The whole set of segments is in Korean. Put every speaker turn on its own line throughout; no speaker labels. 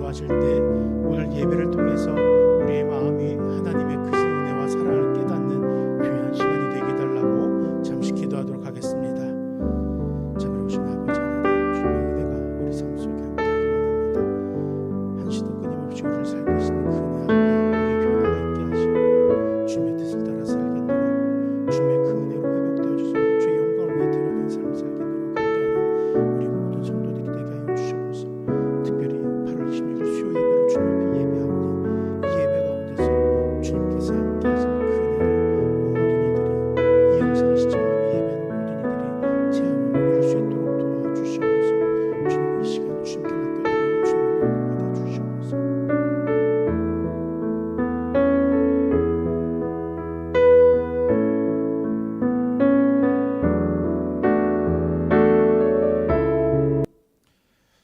인도하실 때 오늘 예배를 통해서 우리의 마음이 하나님의 크신 은혜와 사랑을 깨닫는 귀한 시간이 되게 해달라고 잠시 기도하도록 하겠습니다. 자비로우신 아버지 하나님, 주님의 은혜가 우리 삶 속에 함께하기 원합니다. 한시도 끊임없이 우리를 살고 계시는 그 은혜 앞에 우리의 변화가 있게 하시고 주님의 뜻을 따라 살겠노라. 주님의 그 은혜로 회복되어 주셔서 주의 영광을 위해 드러낸 삶을 살겠노라. 감사하는 우리 모든 성도들이 되게 하여 주셔서 특별히 8월 26일 수요 예배로 주님 앞에 예배하오니 이 예배 가운데서 주님께서 함께 하시는 그 은혜를 모든 이들이, 이 영상을 시청하며 예배하는 모든 이들이 체험하며 누릴 수 있도록 도와주시옵소서. 주님 이 시간을 주님께 맡겨드리고 주님을 받아 주시옵소서.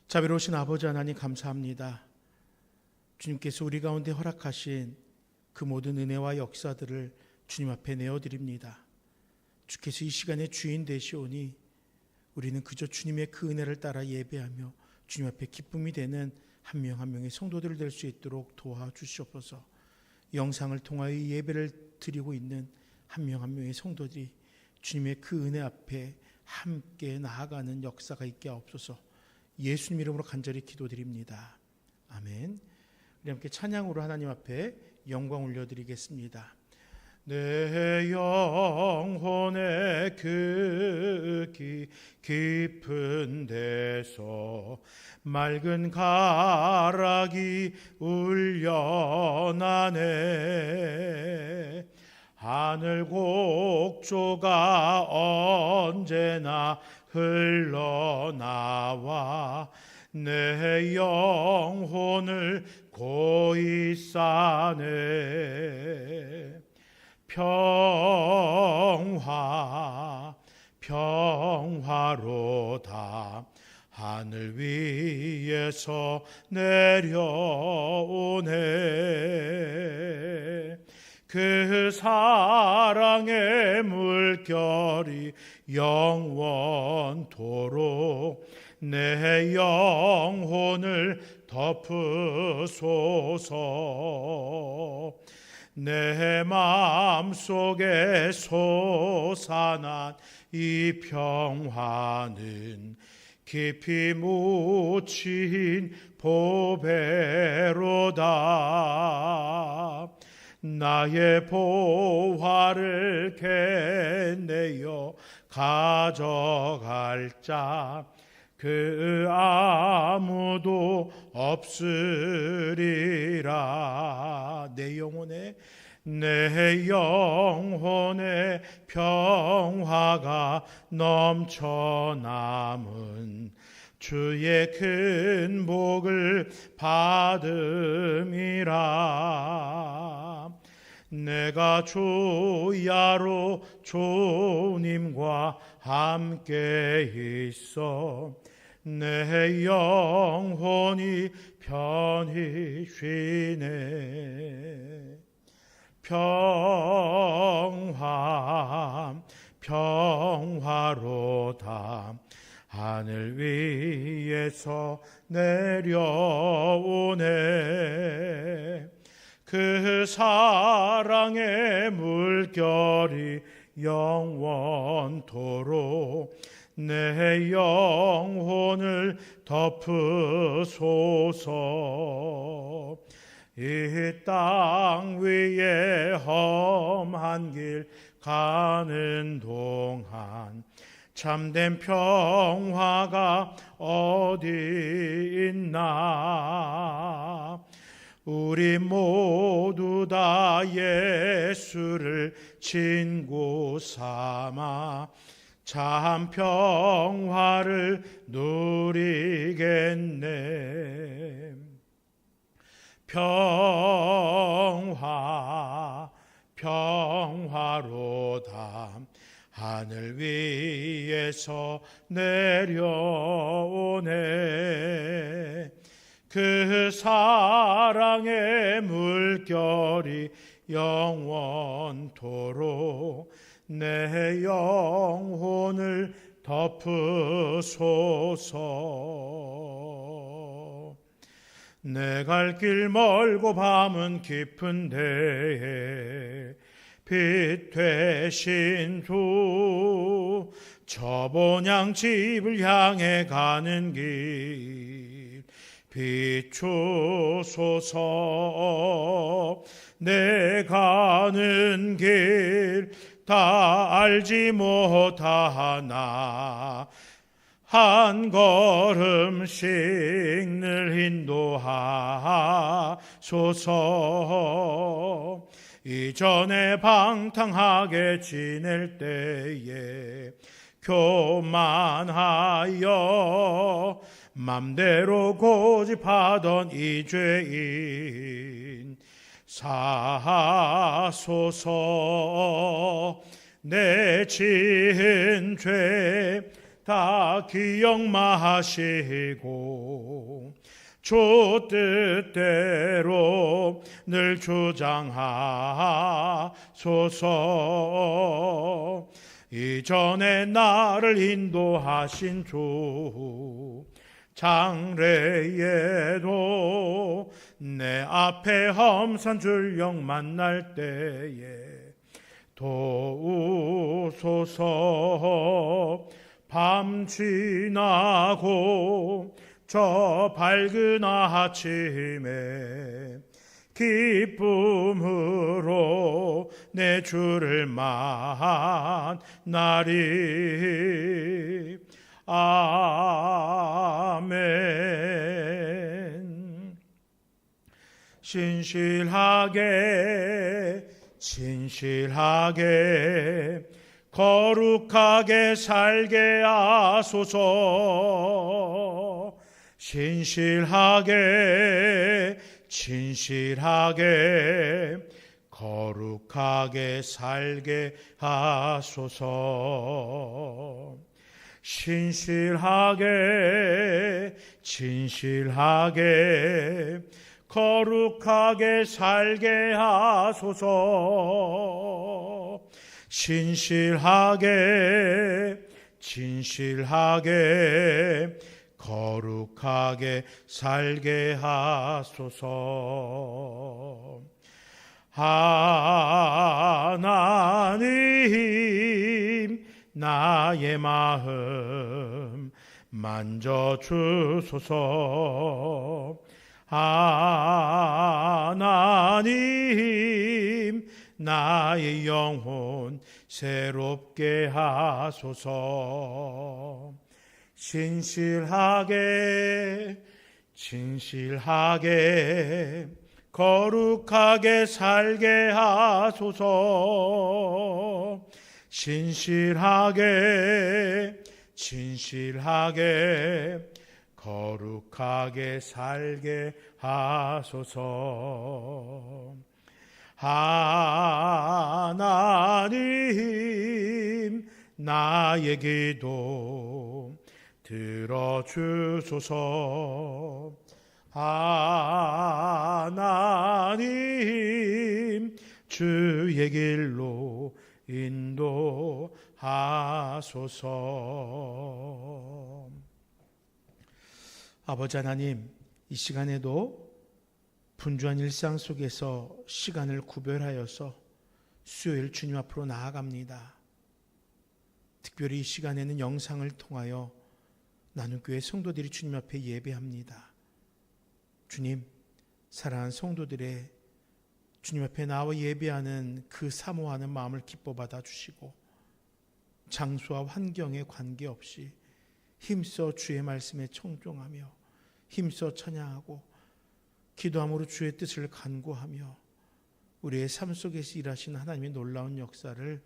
자비로우신 아버지 하나님, 감사합니다. 주님께서 우리 가운데 허락하신 그 모든 은혜와 역사들을 주님 앞에 내어드립니다. 주께서 이 시간에 주인 되시오니 우리는 그저 주님의 그 은혜를 따라 예배하며 주님 앞에 기쁨이 되는 한 명 한 명의 성도들 될 수 있도록 도와주시옵소서. 영상을 통하여 예배를 드리고 있는 한 명 한 명의 성도들이 주님의 그 은혜 앞에 함께 나아가는 역사가 있게 하옵소서. 예수님 이름으로 간절히 기도드립니다. 아멘. 우리 함께 찬양으로 하나님 앞에 영광 올려드리겠습니다. 내 영혼의 그 깊은 데서 맑은 가락이 울려나네. 하늘 곡조가 언제나 흘러나와 내 영혼을 고이 싸네. 평화로다 하늘 위에서 내려오네. 그 사랑의 물결이 영원토록 내 영혼을 덮으소서. 내 마음속에 솟아난 이 평화는 깊이 묻힌 보배로다. 나의 보화를 캐내어 가져갈 자 그 아무도 없으리라. 내 영혼의 평화가 넘쳐남은 주의 큰 복을 받음이라. 내가 주야로 주님과 함께 있어 내 영혼이 편히 쉬네. 평화로다 하늘 위에서 내려오네. 그 사랑의 물결이 영원토록 내 영혼을 덮으소서. 이 땅 위에 험한 길 가는 동안 참된 평화가 어디 있나. 우리 모두 다 예수를 친구 삼아 참 평화를 누리겠네. 평화로다 하늘 위에서 내려오네. 그 사랑의 물결이 영원토록 내 영혼을 덮으소서. 내 갈 길 멀고 밤은 깊은데 빛 되신 주 저번향 집을 향해 가는 길 비추소서. 내 가는 길 다 알지 못하나 한 걸음씩 늘 인도하소서. 이전에 방탕하게 지낼 때에 교만하여 맘대로 고집하던 이 죄인 사하소서. 내 지은 죄 다 기억 마시고 주 뜻대로 늘 주장하소서. 이전에 나를 인도하신 주 장래에도 내 앞에 험산 줄령 만날 때에 도우소서. 밤 지나고 저 밝은 아침에 기쁨으로 내 주를 만나리. 아멘. 신실하게 거룩하게 살게 하소서. 신실하게 거룩하게 살게 하소서. 신실하게 거룩하게 살게 하소서. 신실하게 거룩하게 살게 하소서. 하나님 나의 마음 만져주소서. 하나님 나의 영혼 새롭게 하소서. 신실하게 거룩하게 살게 하소서. 신실하게 거룩하게 살게 하소서. 하나님 나의 기도 들어주소서. 하나님 주의 길로 인도하소서. 아버지 하나님, 이 시간에도 분주한 일상 속에서 시간을 구별하여서 수요일 주님 앞으로 나아갑니다. 특별히 이 시간에는 영상을 통하여 나눔교회 성도들이 주님 앞에 예배합니다. 주님, 사랑하는 성도들의 주님 앞에 나와 예배하는 그 사모하는 마음을 기뻐 받아주시고 장소와 환경에 관계없이 힘써 주의 말씀에 청종하며 힘써 찬양하고 기도함으로 주의 뜻을 간구하며 우리의 삶 속에서 일하시는 하나님의 놀라운 역사를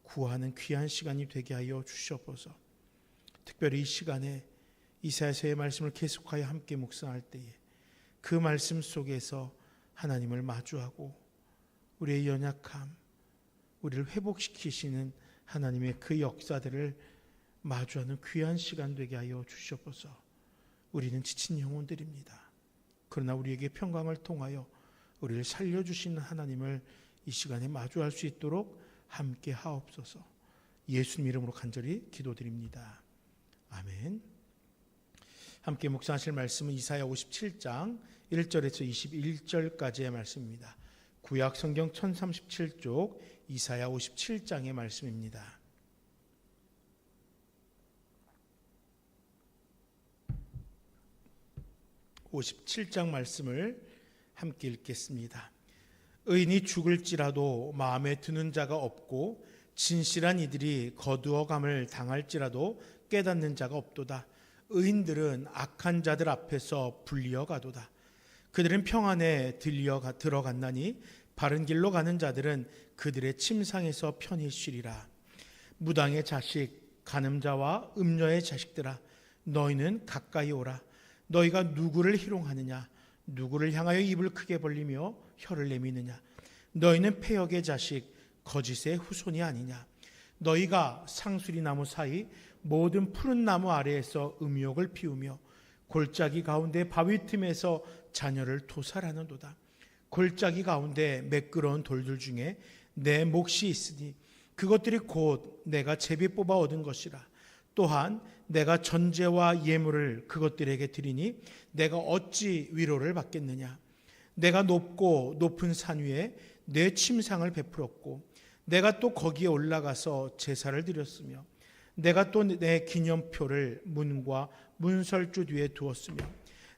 구하는 귀한 시간이 되게 하여 주시옵소서. 특별히 이 시간에 이사야서의 말씀을 계속하여 함께 묵상할 때에 그 말씀 속에서 하나님을 마주하고 우리의 연약함, 우리를 회복시키시는 하나님의 그 역사들을 마주하는 귀한 시간 되게 하여 주시옵소서. 우리는 지친 영혼들입니다. 그러나 우리에게 평강을 통하여 우리를 살려주시는 하나님을 이 시간에 마주할 수 있도록 함께 하옵소서. 예수님 이름으로 간절히 기도드립니다. 아멘. 함께 묵상하실 말씀은 이사야 57장 1절에서 21절까지의 말씀입니다. 구약 성경 1037쪽 이사야 57장의 말씀입니다. (57장) 말씀을 함께 읽겠습니다. 의인이 죽을지라도 마음에 드는 자가 없고 진실한 이들이 거두어감을 당할지라도 깨닫는 자가 없도다. 의인들은 악한 자들 앞에서 불리어 가도다. 그들은 평안에 들어갔나니 바른 길로 가는 자들은 그들의 침상에서 편히 쉬리라. 무당의 자식, 간음자와 음녀의 자식들아, 너희는 가까이 오라. 너희가 누구를 희롱하느냐? 누구를 향하여 입을 크게 벌리며 혀를 내미느냐? 너희는 패역의 자식, 거짓의 후손이 아니냐? 너희가 상수리 나무 사이 모든 푸른 나무 아래에서 음욕을 피우며 골짜기 가운데 바위 틈에서 자녀를 도살하는도다. 골짜기 가운데 매끄러운 돌들 중에 내 몫이 있으니 그것들이 곧 내가 제비 뽑아 얻은 것이라. 또한 내가 전제와 예물을 그것들에게 드리니 내가 어찌 위로를 받겠느냐? 내가 높고 높은 산 위에 내 침상을 베풀었고 내가 또 거기에 올라가서 제사를 드렸으며 내가 또 내 기념표를 문과 문설주 뒤에 두었으며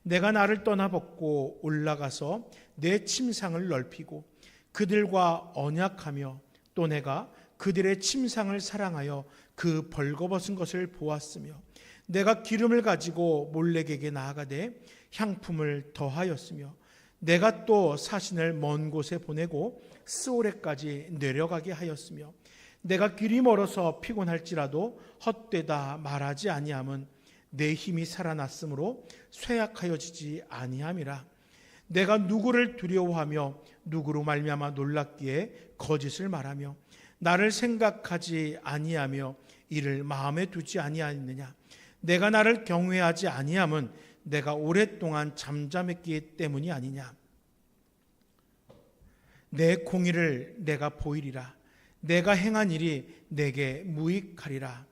내가 나를 떠나벗고 올라가서 내 침상을 넓히고 그들과 언약하며 또 내가 그들의 침상을 사랑하여 그 벌거벗은 것을 보았으며 내가 기름을 가지고 몰렉에게 나아가되 향품을 더하였으며 내가 또 사신을 먼 곳에 보내고 스오레까지 내려가게 하였으며 내가 길이 멀어서 피곤할지라도 헛되다 말하지 아니함은 내 힘이 살아났으므로 쇠약하여지지 아니함이라. 내가 누구를 두려워하며 누구로 말미암아 놀랍기에 거짓을 말하며 나를 생각하지 아니하며 이를 마음에 두지 아니하느냐? 내가 나를 경외하지 아니함은 내가 오랫동안 잠잠했기 때문이 아니냐? 내 공의를 내가 보이리라. 내가 행한 일이 내게 무익하리라.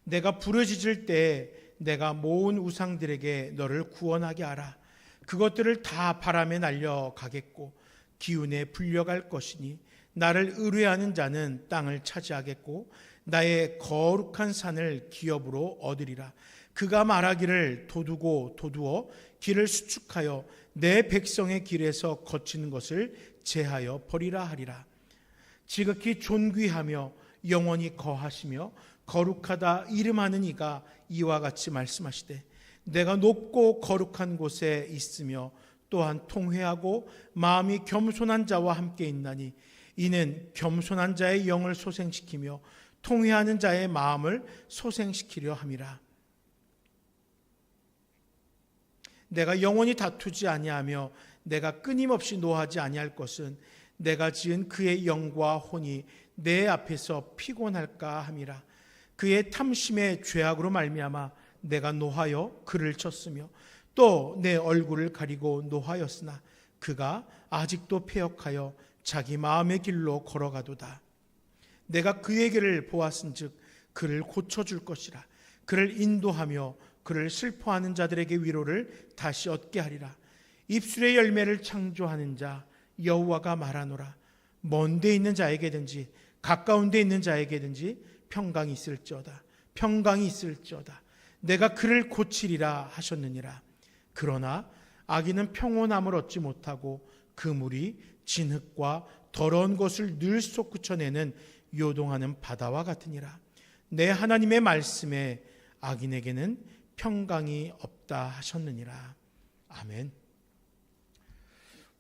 내가 부르짖을 때 내가 모은 우상들에게 너를 구원하게 하라. 그것들을 다 바람에 날려가겠고 기운에 불려갈 것이니 나를 의뢰하는 자는 땅을 차지하겠고 나의 거룩한 산을 기업으로 얻으리라. 그가 말하기를 도두어 길을 수축하여 내 백성의 길에서 거치는 것을 제하여 버리라 하리라. 지극히 존귀하며 영원히 거하시며 거룩하다 이름하는 이가 이와 같이 말씀하시되 내가 높고 거룩한 곳에 있으며 또한 통회하고 마음이 겸손한 자와 함께 있나니 이는 겸손한 자의 영을 소생시키며 통회하는 자의 마음을 소생시키려 함이라. 내가 영원히 다투지 아니하며 내가 끊임없이 노하지 아니할 것은 내가 지은 그의 영과 혼이 내 앞에서 피곤할까 함이라. 그의 탐심의 죄악으로 말미암아 내가 노하여 그를 쳤으며 또 내 얼굴을 가리고 노하였으나 그가 아직도 패역하여 자기 마음의 길로 걸어가도다. 내가 그의 길을 보았은즉 그를 고쳐줄 것이라. 그를 인도하며 그를 슬퍼하는 자들에게 위로를 다시 얻게 하리라. 입술의 열매를 창조하는 자 여호와가 말하노라. 먼 데 있는 자에게든지 가까운 데 있는 자에게든지 평강이 있을지어다. 평강이 있을지어다. 내가 그를 고치리라 하셨느니라. 그러나 악인은 평온함을 얻지 못하고 그 물이 진흙과 더러운 것을 늘 솟구쳐내는 요동하는 바다와 같으니라. 내 하나님의 말씀에 악인에게는 평강이 없다 하셨느니라. 아멘.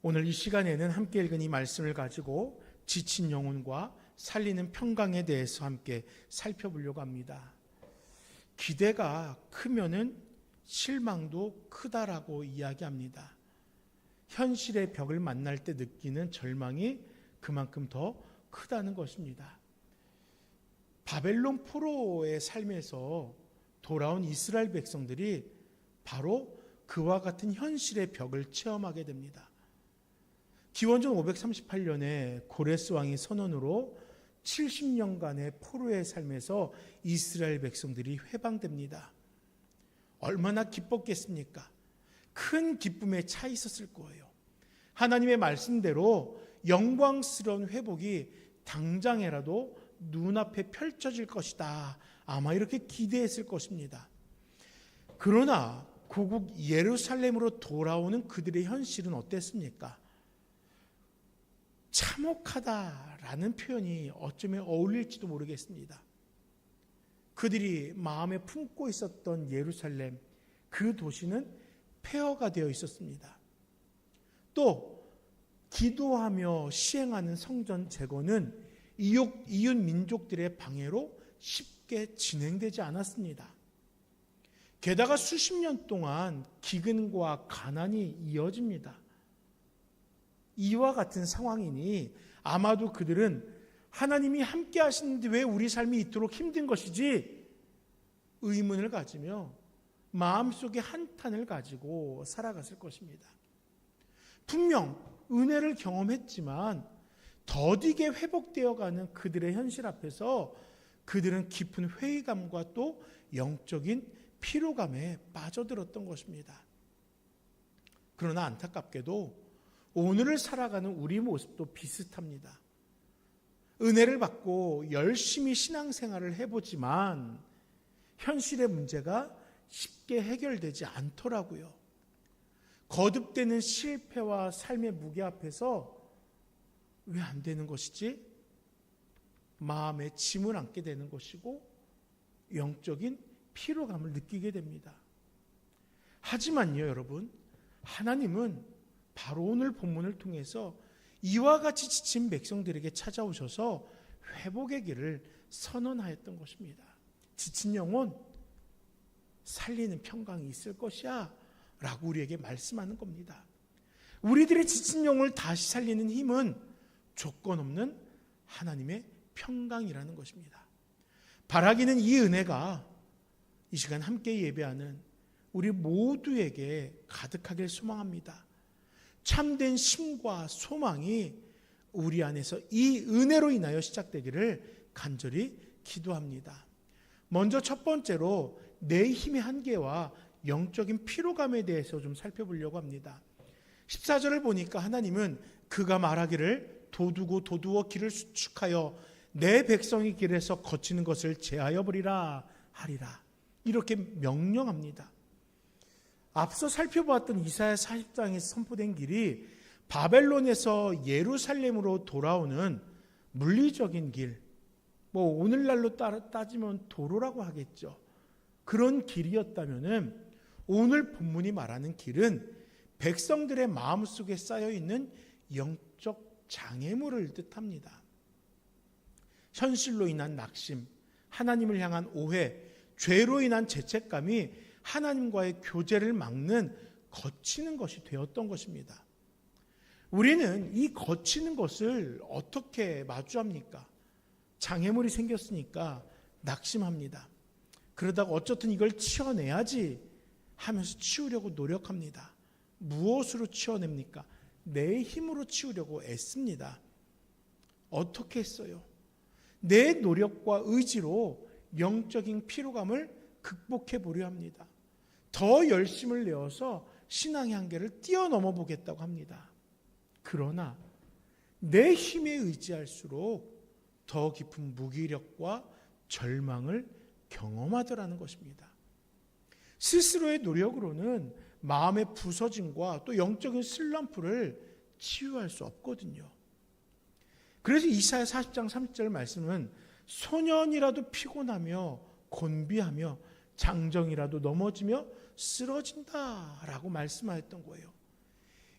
오늘 이 시간에는 함께 읽은 이 말씀을 가지고 지친 영혼과 살리는 평강에 대해서 함께 살펴보려고 합니다. 기대가 크면은 실망도 크다라고 이야기합니다. 현실의 벽을 만날 때 느끼는 절망이 그만큼 더 크다는 것입니다. 바벨론 포로의 삶에서 돌아온 이스라엘 백성들이 바로 그와 같은 현실의 벽을 체험하게 됩니다. 기원전 538년에 고레스 왕의 선언으로 70년간의 포로의 삶에서 이스라엘 백성들이 회방됩니다. 얼마나 기뻤겠습니까? 큰 기쁨에 차 있었을 거예요. 하나님의 말씀대로 영광스러운 회복이 당장에라도 눈앞에 펼쳐질 것이다. 아마 이렇게 기대했을 것입니다. 그러나 고국 예루살렘으로 돌아오는 그들의 현실은 어땠습니까? 참혹하다라는 표현이 어쩌면 어울릴지도 모르겠습니다. 그들이 마음에 품고 있었던 예루살렘, 그 도시는 폐허가 되어 있었습니다. 또 기도하며 시행하는 성전 재건은 이웃 민족들의 방해로 쉽게 진행되지 않았습니다. 게다가 수십 년 동안 기근과 가난이 이어집니다. 이와 같은 상황이니 아마도 그들은 하나님이 함께 하시는데 왜 우리 삶이 이토록 힘든 것이지? 의문을 가지며 마음속에 한탄을 가지고 살아갔을 것입니다. 분명 은혜를 경험했지만 더디게 회복되어가는 그들의 현실 앞에서 그들은 깊은 회의감과 또 영적인 피로감에 빠져들었던 것입니다. 그러나 안타깝게도 오늘을 살아가는 우리 모습도 비슷합니다. 은혜를 받고 열심히 신앙생활을 해보지만 현실의 문제가 쉽게 해결되지 않더라고요. 거듭되는 실패와 삶의 무게 앞에서 왜 안 되는 것이지? 마음에 짐을 안게 되는 것이고 영적인 피로감을 느끼게 됩니다. 하지만요, 여러분, 하나님은 바로 오늘 본문을 통해서 이와 같이 지친 백성들에게 찾아오셔서 회복의 길을 선언하였던 것입니다. 지친 영혼 살리는 평강이 있을 것이야 라고 우리에게 말씀하는 겁니다. 우리들의 지친 영혼을 다시 살리는 힘은 조건 없는 하나님의 평강이라는 것입니다. 바라기는 이 은혜가 이 시간 함께 예배하는 우리 모두에게 가득하길 소망합니다. 참된 힘과 소망이 우리 안에서 이 은혜로 인하여 시작되기를 간절히 기도합니다. 먼저 첫 번째로 내 힘의 한계와 영적인 피로감에 대해서 좀 살펴보려고 합니다. 14절을 보니까 하나님은 그가 말하기를 도두어 길을 수축하여 내 백성의 길에서 거치는 것을 제하여 버리라 하리라. 이렇게 명령합니다. 앞서 살펴보았던 이사야 40장에서 선포된 길이 바벨론에서 예루살렘으로 돌아오는 물리적인 길, 오늘날로 따지면 도로라고 하겠죠. 그런 길이었다면은 오늘 본문이 말하는 길은 백성들의 마음속에 쌓여있는 영적 장애물을 뜻합니다. 현실로 인한 낙심, 하나님을 향한 오해, 죄로 인한 죄책감이 하나님과의 교제를 막는 거치는 것이 되었던 것입니다. 우리는 이 거치는 것을 어떻게 마주합니까? 장애물이 생겼으니까 낙심합니다. 그러다가 어쨌든 이걸 치워내야지 하면서 치우려고 노력합니다. 무엇으로 치워냅니까? 내 힘으로 치우려고 애씁니다. 어떻게 했어요? 내 노력과 의지로 영적인 피로감을 극복해 보려 합니다. 더 열심을 내어서 신앙의 한계를 뛰어넘어 보겠다고 합니다. 그러나 내 힘에 의지할수록 더 깊은 무기력과 절망을 경험하더라는 것입니다. 스스로의 노력으로는 마음의 부서짐과 또 영적인 슬럼프를 치유할 수 없거든요. 그래서 이사야 40장 30절 말씀은 소년이라도 피곤하며 곤비하며 장정이라도 넘어지며 쓰러진다라고 말씀하였던 거예요.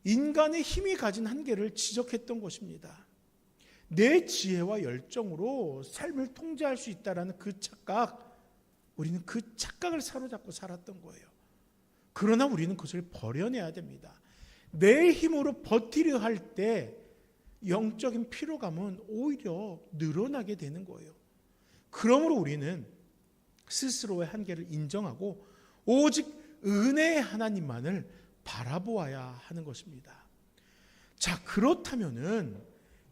인간의 힘이 가진 한계를 지적했던 것입니다. 내 지혜와 열정으로 삶을 통제할 수 있다는 그 착각, 우리는 그 착각을 사로잡고 살았던 거예요. 그러나 우리는 그것을 버려내야 됩니다. 내 힘으로 버티려 할 때 영적인 피로감은 오히려 늘어나게 되는 거예요. 그러므로 우리는 스스로의 한계를 인정하고 오직 은혜의 하나님만을 바라보아야 하는 것입니다. 자, 그렇다면은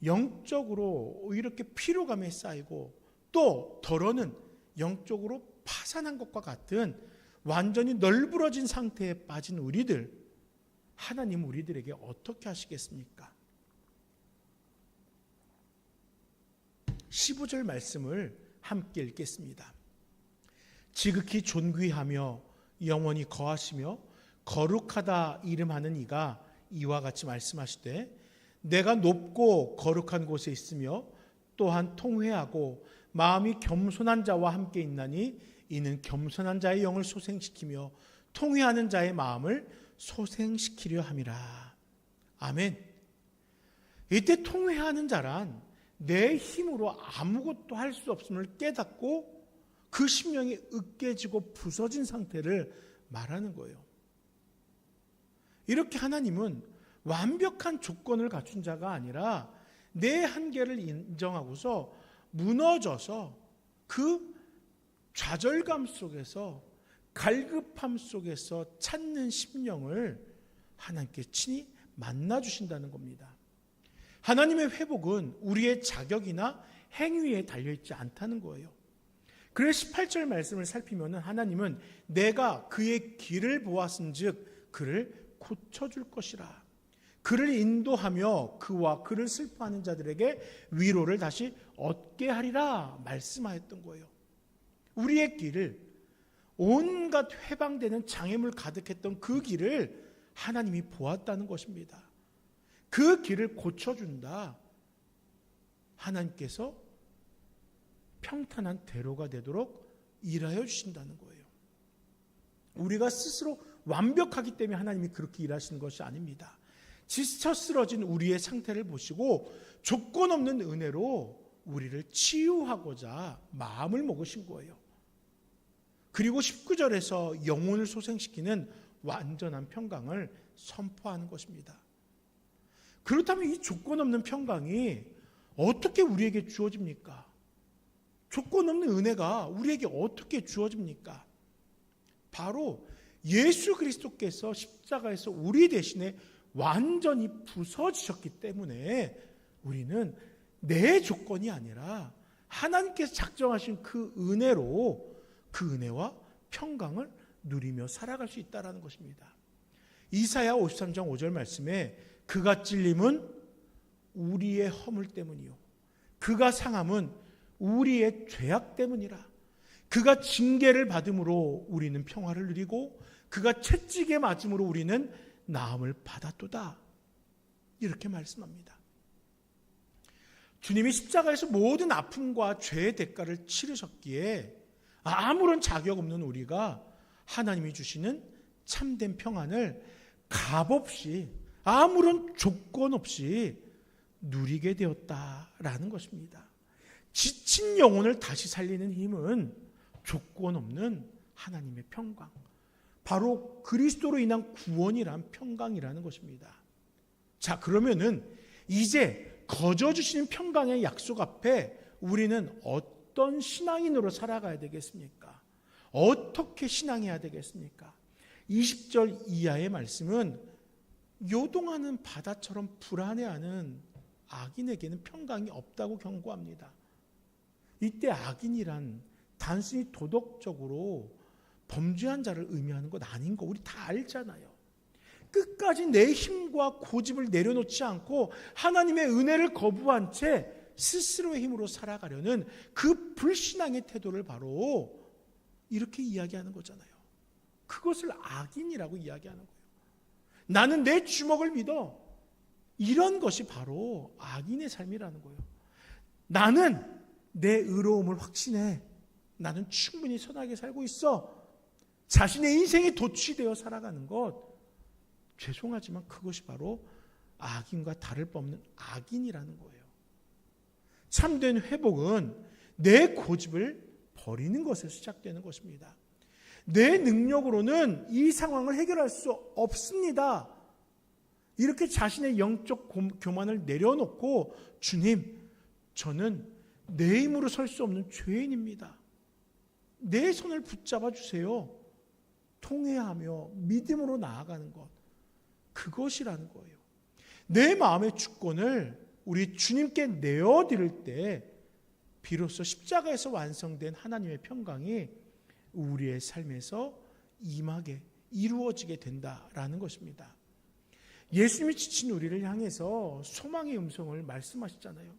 영적으로 이렇게 피로감에 쌓이고 또 덜어는 영적으로 파산한 것과 같은 완전히 널브러진 상태에 빠진 우리들, 하나님 우리들에게 어떻게 하시겠습니까? 15절 말씀을 함께 읽겠습니다. 지극히 존귀하며 영원히 거하시며 거룩하다 이름하는 이가 이와 같이 말씀하시되 내가 높고 거룩한 곳에 있으며 또한 통회하고 마음이 겸손한 자와 함께 있나니 이는 겸손한 자의 영을 소생시키며 통회하는 자의 마음을 소생시키려 함이라. 아멘. 이때 통회하는 자란 내 힘으로 아무것도 할 수 없음을 깨닫고 그 심령이 으깨지고 부서진 상태를 말하는 거예요. 이렇게 하나님은 완벽한 조건을 갖춘 자가 아니라 내 한계를 인정하고서 무너져서 그 좌절감 속에서 갈급함 속에서 찾는 심령을 하나님께 친히 만나주신다는 겁니다. 하나님의 회복은 우리의 자격이나 행위에 달려있지 않다는 거예요. 그래서 18절 말씀을 살피면 하나님은 내가 그의 길을 보았은즉 그를 고쳐줄 것이라. 그를 인도하며 그와 그를 슬퍼하는 자들에게 위로를 다시 얻게 하리라 말씀하였던 거예요. 우리의 길을, 온갖 회방되는 장애물 가득했던 그 길을 하나님이 보았다는 것입니다. 그 길을 고쳐준다. 하나님께서 평탄한 대로가 되도록 일하여 주신다는 거예요. 우리가 스스로 완벽하기 때문에 하나님이 그렇게 일하시는 것이 아닙니다. 지쳐 쓰러진 우리의 상태를 보시고 조건 없는 은혜로 우리를 치유하고자 마음을 먹으신 거예요. 그리고 19절에서 영혼을 소생시키는 완전한 평강을 선포하는 것입니다. 그렇다면 이 조건 없는 평강이 어떻게 우리에게 주어집니까? 조건 없는 은혜가 우리에게 어떻게 주어집니까? 바로 예수 그리스도께서 십자가에서 우리 대신에 완전히 부서지셨기 때문에 우리는 내 조건이 아니라 하나님께서 작정하신 그 은혜로 그 은혜와 평강을 누리며 살아갈 수 있다는 것입니다. 이사야 53장 5절 말씀에 그가 찔림은 우리의 허물 때문이요 그가 상함은 우리의 죄악 때문이라. 그가 징계를 받음으로 우리는 평화를 누리고 그가 채찍에 맞음으로 우리는 나음을 받았도다. 이렇게 말씀합니다. 주님이 십자가에서 모든 아픔과 죄의 대가를 치르셨기에 아무런 자격 없는 우리가 하나님이 주시는 참된 평안을 값없이 아무런 조건 없이 누리게 되었다라는 것입니다. 지친 영혼을 다시 살리는 힘은 조건 없는 하나님의 평강, 바로 그리스도로 인한 구원이란 평강이라는 것입니다. 자, 그러면은 이제 거저주시는 평강의 약속 앞에 우리는 어떤 신앙인으로 살아가야 되겠습니까? 어떻게 신앙해야 되겠습니까? 20절 이하의 말씀은 요동하는 바다처럼 불안해하는 악인에게는 평강이 없다고 경고합니다. 이때 악인이란 단순히 도덕적으로 범죄한 자를 의미하는 것 아닌 거 우리 다 알잖아요. 끝까지 내 힘과 고집을 내려놓지 않고 하나님의 은혜를 거부한 채 스스로의 힘으로 살아가려는 그 불신앙의 태도를 바로 이렇게 이야기하는 거잖아요. 그것을 악인이라고 이야기하는 거예요. 나는 내 주먹을 믿어. 이런 것이 바로 악인의 삶이라는 거예요. 나는 내 의로움을 확신해. 나는 충분히 선하게 살고 있어. 자신의 인생에 도취되어 살아가는 것, 죄송하지만 그것이 바로 악인과 다를 바 없는 악인이라는 거예요. 참된 회복은 내 고집을 버리는 것에서 시작되는 것입니다. 내 능력으로는 이 상황을 해결할 수 없습니다. 이렇게 자신의 영적 교만을 내려놓고 주님, 저는 내 힘으로 설 수 없는 죄인입니다. 내 손을 붙잡아 주세요. 통회하며 믿음으로 나아가는 것, 그것이라는 거예요. 내 마음의 주권을 우리 주님께 내어드릴 때 비로소 십자가에서 완성된 하나님의 평강이 우리의 삶에서 임하게 이루어지게 된다라는 것입니다. 예수님이 지친 우리를 향해서 소망의 음성을 말씀하시잖아요.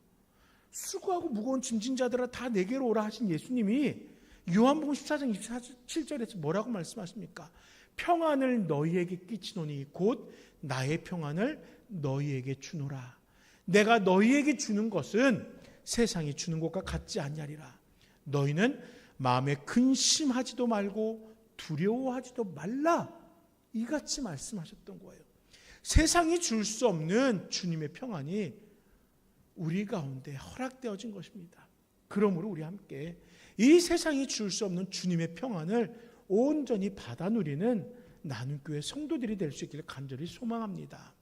수고하고 무거운 짐진 자들아 다 내게로 오라 하신 예수님이 요한복음 14장 27절에서 뭐라고 말씀하십니까? 평안을 너희에게 끼치노니 곧 나의 평안을 너희에게 주노라. 내가 너희에게 주는 것은 세상이 주는 것과 같지 아니하리라. 너희는 마음에 근심하지도 말고 두려워하지도 말라. 이같이 말씀하셨던 거예요. 세상이 줄 수 없는 주님의 평안이 우리 가운데 허락되어진 것입니다. 그러므로 우리 함께 이 세상이 줄 수 없는 주님의 평안을 온전히 받아 누리는 나눔교회 성도들이 될 수 있기를 간절히 소망합니다.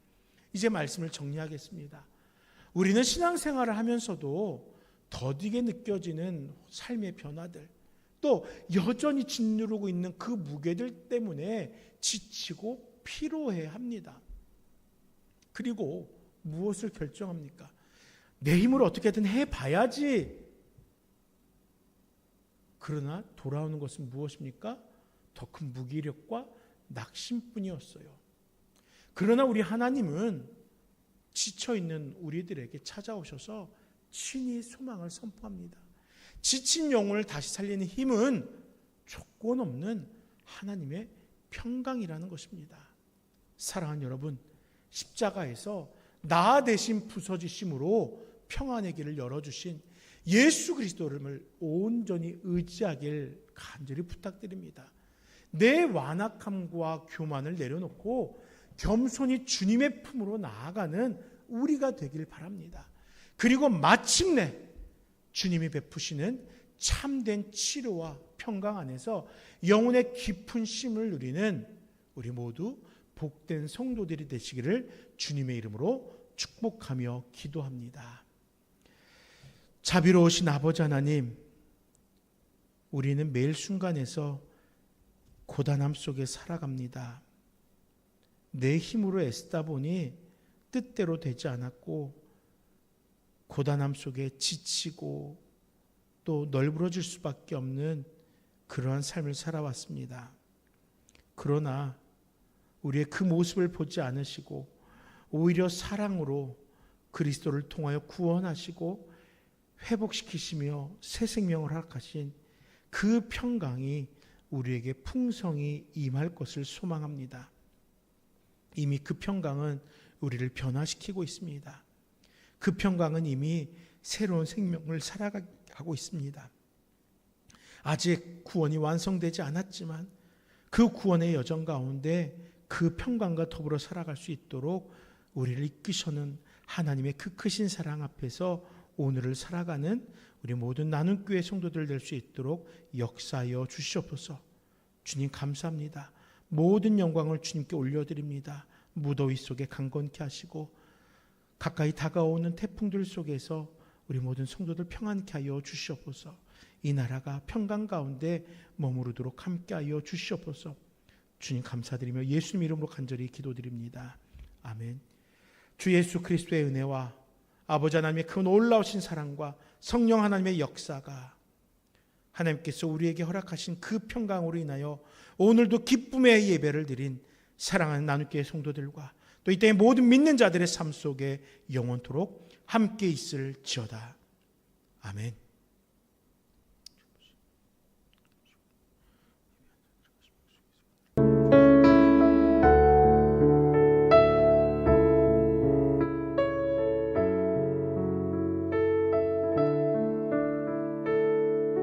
이제 말씀을 정리하겠습니다. 우리는 신앙생활을 하면서도 더디게 느껴지는 삶의 변화들, 또 여전히 짓누르고 있는 그 무게들 때문에 지치고 피로해합니다. 그리고 무엇을 결정합니까? 내 힘으로 어떻게든 해봐야지. 그러나 돌아오는 것은 무엇입니까? 더 큰 무기력과 낙심뿐이었어요. 그러나 우리 하나님은 지쳐있는 우리들에게 찾아오셔서 친히 소망을 선포합니다. 지친 영혼을 다시 살리는 힘은 조건 없는 하나님의 평강이라는 것입니다. 사랑하는 여러분, 십자가에서 나 대신 부서지심으로 평안의 길을 열어주신 예수 그리스도를 온전히 의지하길 간절히 부탁드립니다. 내 완악함과 교만을 내려놓고 겸손히 주님의 품으로 나아가는 우리가 되길 바랍니다. 그리고 마침내 주님이 베푸시는 참된 치료와 평강 안에서 영혼의 깊은 쉼을 누리는 우리 모두 복된 성도들이 되시기를 주님의 이름으로 축복하며 기도합니다. 자비로우신 아버지 하나님, 우리는 매일 순간에서 고단함 속에 살아갑니다. 내 힘으로 애쓰다 보니 뜻대로 되지 않았고 고단함 속에 지치고 또 널브러질 수밖에 없는 그러한 삶을 살아왔습니다. 그러나 우리의 그 모습을 보지 않으시고 오히려 사랑으로 그리스도를 통하여 구원하시고 회복시키시며 새 생명을 허락하신 그 평강이 우리에게 풍성히 임할 것을 소망합니다. 이미 그 평강은 우리를 변화시키고 있습니다. 그 평강은 이미 새로운 생명을 살아가게 하고 있습니다. 아직 구원이 완성되지 않았지만 그 구원의 여정 가운데 그 평강과 더불어 살아갈 수 있도록 우리를 이끄시는 하나님의 그 크신 사랑 앞에서 오늘을 살아가는 우리 모든 나눔교회 성도들 될 수 있도록 역사하여 주시옵소서. 주님 감사합니다. 모든 영광을 주님께 올려드립니다. 무더위 속에 강건케 하시고 가까이 다가오는 태풍들 속에서 우리 모든 성도들 평안케 하여 주시옵소서. 이 나라가 평강 가운데 머무르도록 함께하여 주시옵소서. 주님 감사드리며 예수님 이름으로 간절히 기도드립니다. 아멘. 주 예수 그리스도의 은혜와 아버지 하나님의 그 놀라우신 사랑과 성령 하나님의 역사가 하나님께서 우리에게 허락하신 그 평강으로 인하여 오늘도 기쁨의 예배를 드린 사랑하는 나눔교회 성도들과 또 이 땅의 모든 믿는 자들의 삶 속에 영원토록 함께 있을지어다. 아멘.